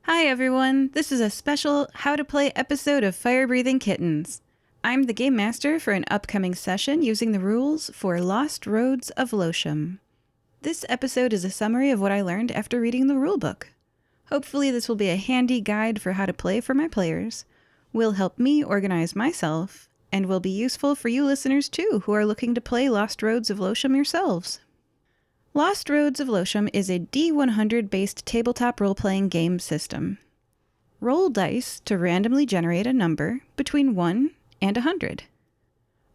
Hi everyone, this is a special How to Play episode of Firebreathing Kittens. I'm the Game Master for an upcoming session using the rules for Lost Roads of Lociam. This episode is a summary of what I learned after reading the rulebook. Hopefully this will be a handy guide for how to play for my players, will help me organize myself, and will be useful for you listeners too who are looking to play Lost Roads of Lociam yourselves. Lost Roads of Lociam is a D100-based tabletop role-playing game system. Roll dice to randomly generate a number between 1 and 100.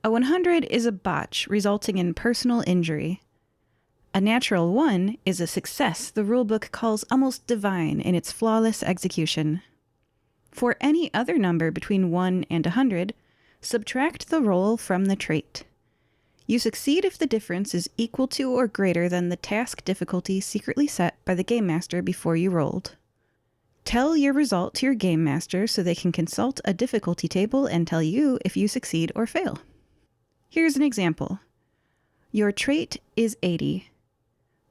A 100 is a botch resulting in personal injury. A natural 1 is a success the rulebook calls almost divine in its flawless execution. For any other number between 1 and 100, subtract the roll from the trait. You succeed if the difference is equal to or greater than the task difficulty secretly set by the Game Master before you rolled. Tell your result to your Game Master so they can consult a difficulty table and tell you if you succeed or fail. Here's an example. Your trait is 80.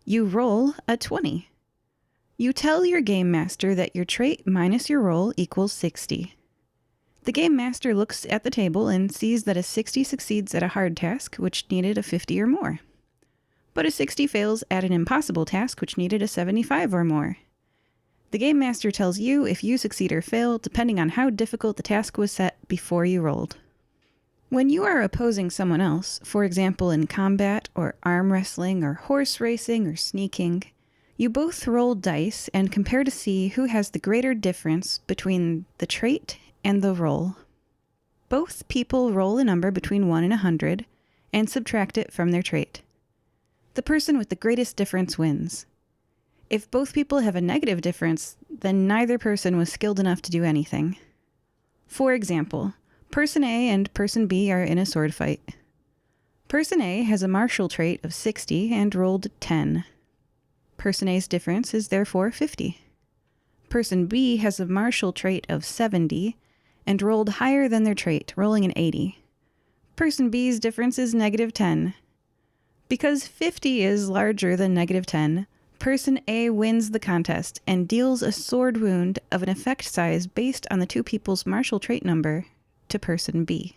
You roll a 20. You tell your Game Master that your trait minus your roll equals 60. The Game Master looks at the table and sees that a 60 succeeds at a hard task, which needed a 50 or more. But a 60 fails at an impossible task, which needed a 75 or more. The Game Master tells you if you succeed or fail, depending on how difficult the task was set before you rolled. When you are opposing someone else, for example in combat or arm wrestling or horse racing or sneaking, you both roll dice and compare to see who has the greater difference between the trait and the roll. Both people roll a number between 1 and 100 and subtract it from their trait. The person with the greatest difference wins. If both people have a negative difference, then neither person was skilled enough to do anything. For example, Person A and Person B are in a sword fight. Person A has a martial trait of 60 and rolled 10. Person A's difference is therefore 50. Person B has a martial trait of 70 and rolled higher than their trait, rolling an 80. Person B's difference is negative 10. Because 50 is larger than negative 10, Person A wins the contest and deals a sword wound of an effect size based on the two people's martial trait number to Person B.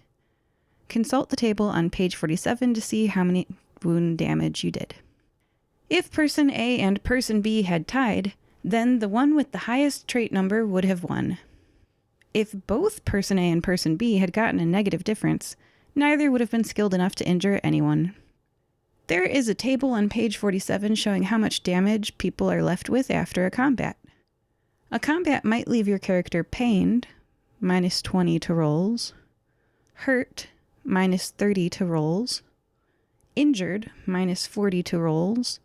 Consult the table on page 47 to see how many wound damage you did. If Person A and Person B had tied, then the one with the highest trait number would have won. If both Person A and Person B had gotten a negative difference, neither would have been skilled enough to injure anyone. There is a table on page 47 showing how much damage people are left with after a combat. A combat might leave your character pained, minus 20 to rolls, hurt, minus 30 to rolls, injured, minus 40 to rolls,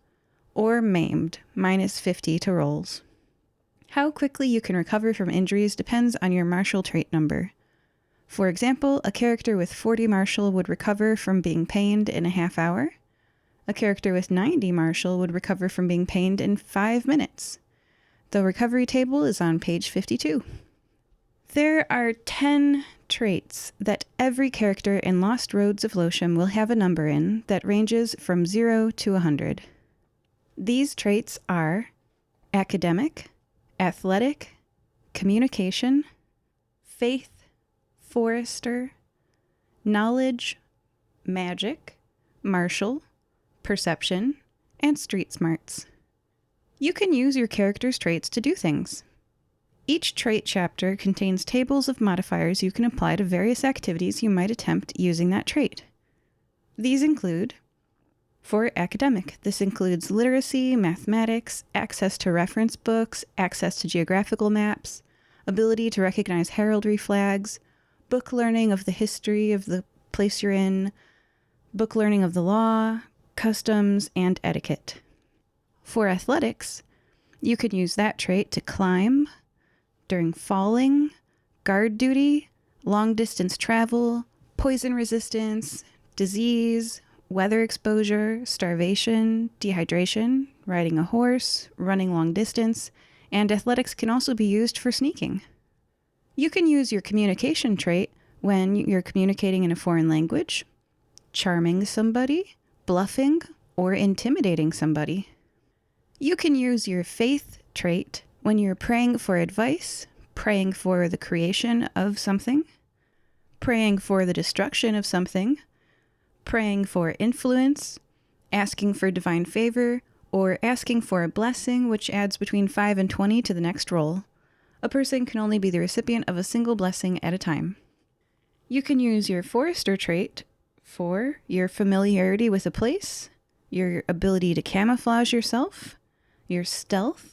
or maimed, minus 50 to rolls. How quickly you can recover from injuries depends on your martial trait number. For example, a character with 40 martial would recover from being pained in a half hour. A character with 90 martial would recover from being pained in 5 minutes. The recovery table is on page 52. There are 10 traits that every character in Lost Roads of Lociam will have a number in that ranges from 0 to 100. These traits are academic, athletic, communication, faith, forester, knowledge, magic, martial, perception, and street smarts. You can use your character's traits to do things. Each trait chapter contains tables of modifiers you can apply to various activities you might attempt using that trait. These include: for academic, this includes literacy, mathematics, access to reference books, access to geographical maps, ability to recognize heraldry flags, book learning of the history of the place you're in, book learning of the law, customs, and etiquette. For athletics, you can use that trait to climb, during falling, guard duty, long-distance travel, poison resistance, disease, weather exposure, starvation, dehydration, riding a horse, running long distance, and athletics can also be used for sneaking. You can use your communication trait when you're communicating in a foreign language, charming somebody, bluffing, or intimidating somebody. You can use your faith trait when you're praying for advice, praying for the creation of something, praying for the destruction of something, praying for influence, asking for divine favor, or asking for a blessing, which adds between 5 and 20 to the next roll. A person can only be the recipient of a single blessing at a time. You can use your Forester trait for your familiarity with a place, your ability to camouflage yourself, your stealth,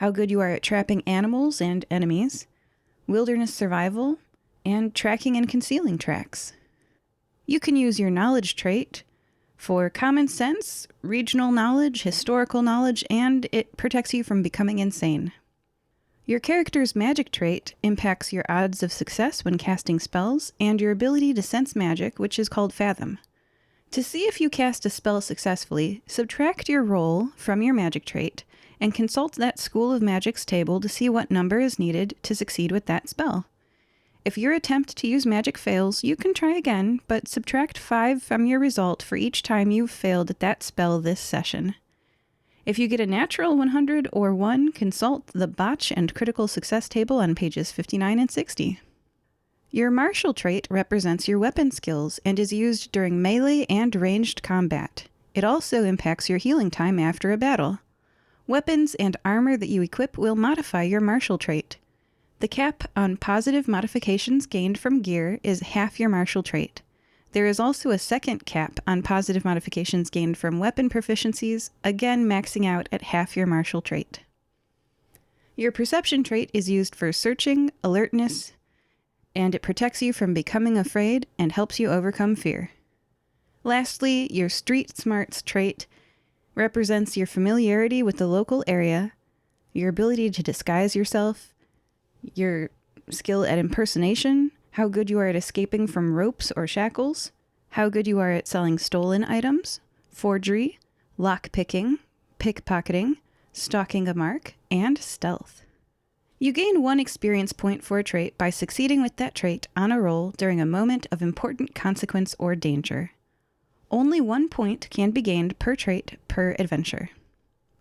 how good you are at trapping animals and enemies, wilderness survival, and tracking and concealing tracks. You can use your knowledge trait for common sense, regional knowledge, historical knowledge, and it protects you from becoming insane. Your character's magic trait impacts your odds of success when casting spells and your ability to sense magic, which is called Fathom. To see if you cast a spell successfully, subtract your roll from your magic trait and consult that School of Magic's table to see what number is needed to succeed with that spell. If your attempt to use magic fails, you can try again, but subtract 5 from your result for each time you've failed at that spell this session. If you get a natural 100 or 1, consult the botch and critical success table on pages 59 and 60. Your martial trait represents your weapon skills and is used during melee and ranged combat. It also impacts your healing time after a battle. Weapons and armor that you equip will modify your martial trait. The cap on positive modifications gained from gear is half your martial trait. There is also a second cap on positive modifications gained from weapon proficiencies, again maxing out at half your martial trait. Your perception trait is used for searching, alertness, and it protects you from becoming afraid and helps you overcome fear. Lastly, your street smarts trait represents your familiarity with the local area, your ability to disguise yourself, your skill at impersonation, how good you are at escaping from ropes or shackles, how good you are at selling stolen items, forgery, lock-picking, pickpocketing, stalking a mark, and stealth. You gain 1 experience point for a trait by succeeding with that trait on a roll during a moment of important consequence or danger. Only 1 point can be gained per trait per adventure.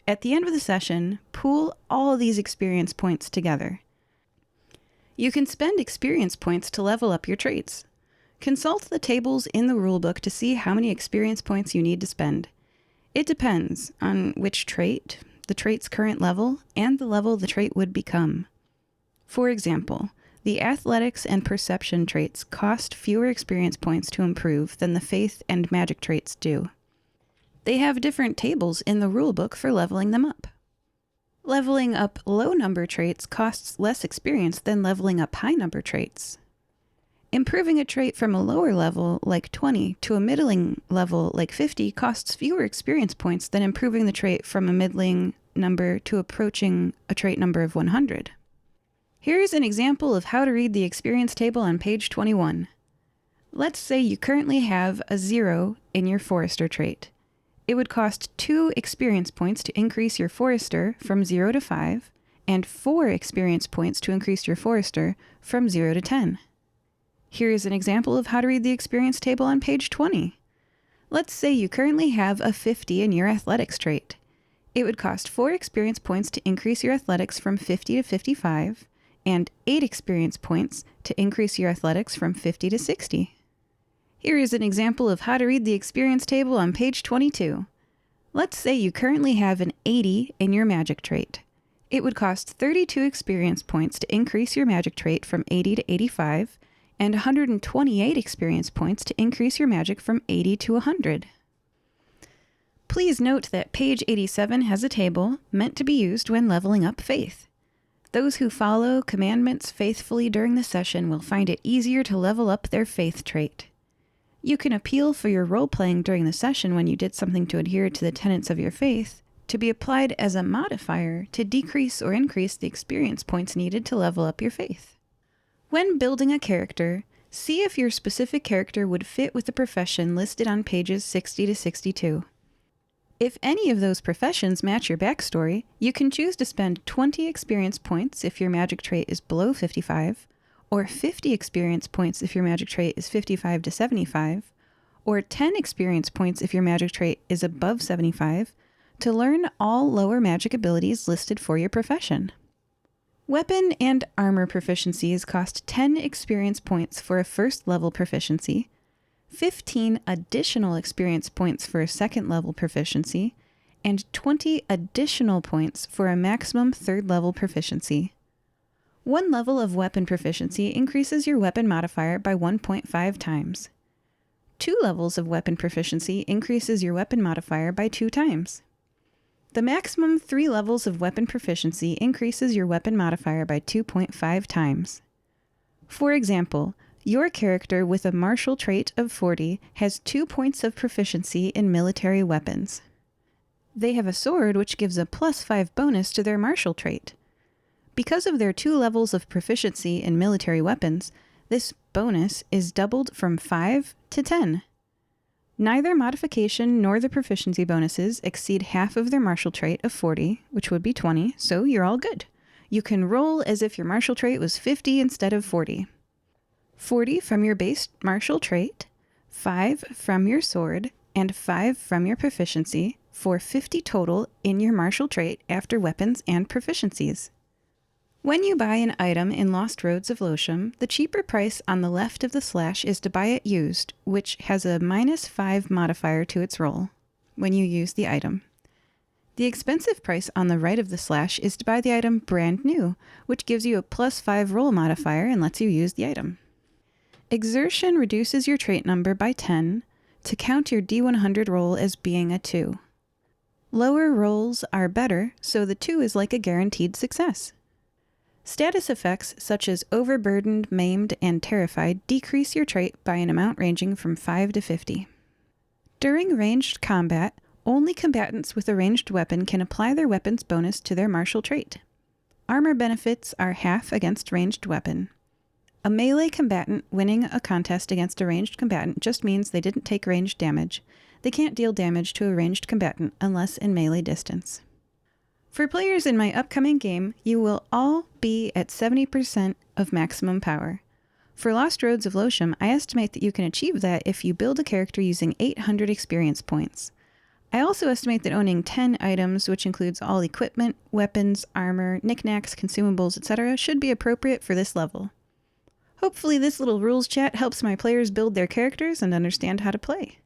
At the end of the session, pool all these experience points together. You can spend experience points to level up your traits. Consult the tables in the rulebook to see how many experience points you need to spend. It depends on which trait, the trait's current level, and the level the trait would become. For example, the athletics and perception traits cost fewer experience points to improve than the faith and magic traits do. They have different tables in the rulebook for leveling them up. Leveling up low-number traits costs less experience than leveling up high-number traits. Improving a trait from a lower level, like 20, to a middling level, like 50, costs fewer experience points than improving the trait from a middling number to approaching a trait number of 100. Here is an example of how to read the experience table on page 21. Let's say you currently have a 0 in your Forester trait. It would cost 2 experience points to increase your Forester from 0 to 5, and 4 experience points to increase your Forester from 0 to 10. Here is an example of how to read the experience table on page 20. Let's say you currently have a 50 in your athletics trait. It would cost 4 experience points to increase your athletics from 50 to 55, and 8 experience points to increase your athletics from 50 to 60. Here is an example of how to read the experience table on page 22. Let's say you currently have an 80 in your magic trait. It would cost 32 experience points to increase your magic trait from 80 to 85, and 128 experience points to increase your magic from 80 to 100. Please note that page 87 has a table meant to be used when leveling up faith. Those who follow commandments faithfully during the session will find it easier to level up their faith trait. You can appeal for your role-playing during the session when you did something to adhere to the tenets of your faith to be applied as a modifier to decrease or increase the experience points needed to level up your faith. When building a character, see if your specific character would fit with the profession listed on pages 60 to 62. If any of those professions match your backstory, you can choose to spend 20 experience points if your magic trait is below 55, or 50 experience points if your magic trait is 55 to 75, or 10 experience points if your magic trait is above 75, to learn all lower magic abilities listed for your profession. Weapon and armor proficiencies cost 10 experience points for a first level proficiency, 15 additional experience points for a second level proficiency, and 20 additional points for a maximum third level proficiency. One level of weapon proficiency increases your weapon modifier by 1.5 times. 2 levels of weapon proficiency increases your weapon modifier by 2 times. The maximum 3 levels of weapon proficiency increases your weapon modifier by 2.5 times. For example, your character with a martial trait of 40 has 2 points of proficiency in military weapons. They have a sword which gives a +5 bonus to their martial trait. Because of their 2 levels of proficiency in military weapons, this bonus is doubled from 5 to 10. Neither modification nor the proficiency bonuses exceed half of their martial trait of 40, which would be 20, so you're all good. You can roll as if your martial trait was 50 instead of 40. 40 from your base martial trait, 5 from your sword, and 5 from your proficiency, for 50 total in your martial trait after weapons and proficiencies. When you buy an item in Lost Roads of Lociam, the cheaper price on the left of the slash is to buy it used, which has a -5 modifier to its roll when you use the item. The expensive price on the right of the slash is to buy the item brand new, which gives you a +5 roll modifier and lets you use the item. Exertion reduces your trait number by 10 to count your D100 roll as being a 2. Lower rolls are better, so the 2 is like a guaranteed success. Status effects such as overburdened, maimed, and terrified decrease your trait by an amount ranging from 5 to 50. During ranged combat, only combatants with a ranged weapon can apply their weapon's bonus to their martial trait. Armor benefits are half against ranged weapon. A melee combatant winning a contest against a ranged combatant just means they didn't take ranged damage. They can't deal damage to a ranged combatant unless in melee distance. For players in my upcoming game, you will all be at 70% of maximum power. For Lost Roads of Lociam, I estimate that you can achieve that if you build a character using 800 experience points. I also estimate that owning 10 items, which includes all equipment, weapons, armor, knickknacks, consumables, etc., should be appropriate for this level. Hopefully this little rules chat helps my players build their characters and understand how to play.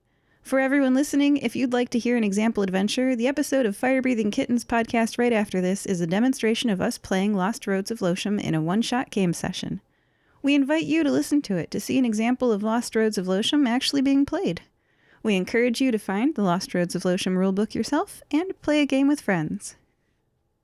For everyone listening, if you'd like to hear an example adventure, the episode of Firebreathing Kittens podcast right after this is a demonstration of us playing Lost Roads of Lociam in a one-shot game session. We invite you to listen to it to see an example of Lost Roads of Lociam actually being played. We encourage you to find the Lost Roads of Lociam rulebook yourself and play a game with friends.